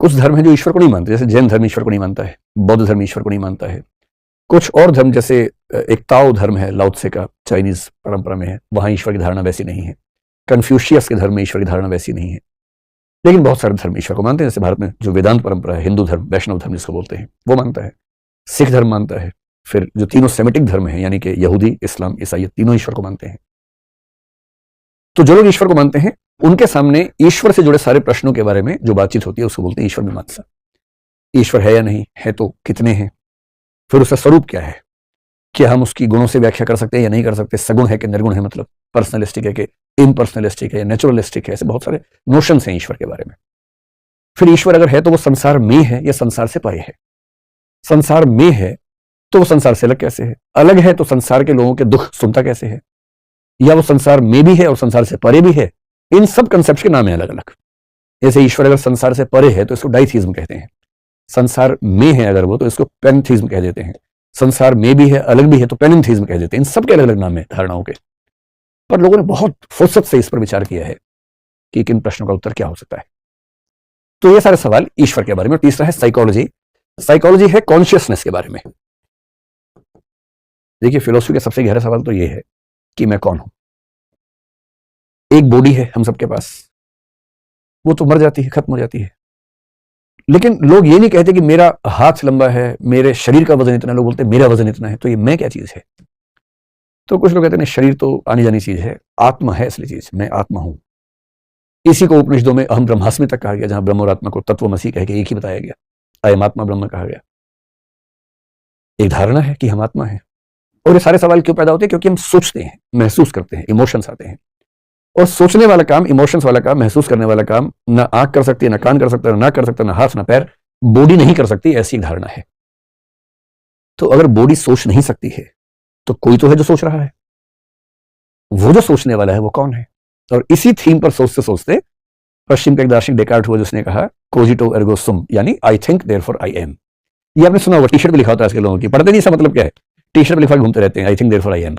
कुछ धर्म है जो ईश्वर को नहीं मानते, जैसे जैन धर्म ईश्वर को नहीं मानता है, बौद्ध धर्म ईश्वर को नहीं मानता है। कुछ और धर्म जैसे एक ताओ धर्म है, लाओ त्से का, चाइनीज परंपरा में है, वहां ईश्वर की धारणा वैसी नहीं है। कन्फ्यूशियस के धर्म में ईश्वर की धारणा वैसी नहीं है। लेकिन बहुत सारे धर्म ईश्वर को मानते हैं, जैसे भारत में जो वेदांत परंपरा है, हिंदू धर्म, वैष्णव धर्म जिसको बोलते हैं, वो मानता है। सिख धर्म मानता है। फिर जो तीनों सेमेटिक धर्म है, यानी कि यहूदी, इस्लाम, ईसाई, तीनों ईश्वर को मानते हैं। तो जो लोग ईश्वर को मानते हैं, उनके सामने ईश्वर से जुड़े सारे प्रश्नों के बारे में जो बातचीत होती है उसको बोलते हैं ईश्वर मीमांसा। ईश्वर है या नहीं है, तो कितने हैं, फिर उसका स्वरूप क्या है, क्या हम उसकी गुणों से व्याख्या कर सकते हैं या नहीं कर सकते, सगुण है कि निर्गुण है, मतलब पर्सनलिस्टिक है कि इनपर्सनलिस्टिक है या नेचुरलिस्टिक है, ऐसे बहुत सारे नोशंस हैं ईश्वर के बारे में। फिर ईश्वर अगर है तो वो संसार में है या संसार से परे है। संसार में है तो वो संसार से अलग कैसे है, अलग है तो संसार के लोगों के दुख सुनता कैसे है, या वो संसार में भी है और संसार से परे भी है। इन सब कंसेप्ट के नाम है अलग अलग। जैसे ईश्वर अगर संसार से परे है तो इसको डाइथीज्म कहते हैं, संसार में है अगर वो तो इसको पेंथीज्म कह देते हैं, संसार में भी है अलग भी है तो पेनिथीज्म कह देते हैं। इन सब के अलग अलग नाम है धारणाओं के। पर लोगों ने बहुत फुर्सत से इस पर विचार किया है कि किन प्रश्नों का उत्तर क्या हो सकता है। तो ये सारे सवाल ईश्वर के बारे में। और तीसरा है साइकोलॉजी। साइकोलॉजी है कॉन्शियसनेस के बारे में। देखिए, फिलोसफी का सबसे गहरा सवाल तो ये है कि मैं कौन हूं। एक बॉडी है हम सबके पास, वो तो मर जाती है, खत्म हो जाती है। लेकिन लोग ये नहीं कहते कि मेरा हाथ लंबा है, मेरे शरीर का वजन इतना, लोग बोलते हैं मेरा वजन इतना है। तो ये मैं क्या चीज है? तो कुछ लोग कहते हैं शरीर तो आनी जानी चीज है, आत्मा है असली चीज, मैं आत्मा हूं। इसी को उपनिषदों में अहम ब्रह्मास्मि तक कहा गया, जहां ब्रह्म और आत्मा को तत्वमसि कह के एक ही बताया गया। अयम आत्मा ब्रह्म कहा गया। एक धारणा है कि हम आत्मा है। और ये सारे सवाल क्यों पैदा होते हैं? क्योंकि हम सोचते हैं, महसूस करते हैं, इमोशंस आते हैं। और सोचने वाला काम, इमोशंस वाला काम, महसूस करने वाला काम ना आंख कर सकती है, ना कान कर सकता है, ना कर सकता, ना हाथ, ना पैर, बॉडी नहीं कर सकती, ऐसी एक धारणा है। तो अगर बॉडी सोच नहीं सकती है तो कोई तो है जो सोच रहा है। वो जो सोचने वाला है वो कौन है? और इसी थीम पर सोचते सोचते पश्चिम का एक दार्शनिक डेकार्ट हुआ, जिसने कहा कोजिटो एर्गो सुम, यानी I think therefore I am. ये आपने सुना होगा, टी शर्ट पे लिखा होता है आजकल लोगों की, पढ़ते नहीं इसका मतलब क्या है, टी शर्ट पे लिखा घूमते रहते हैं, I think therefore I am.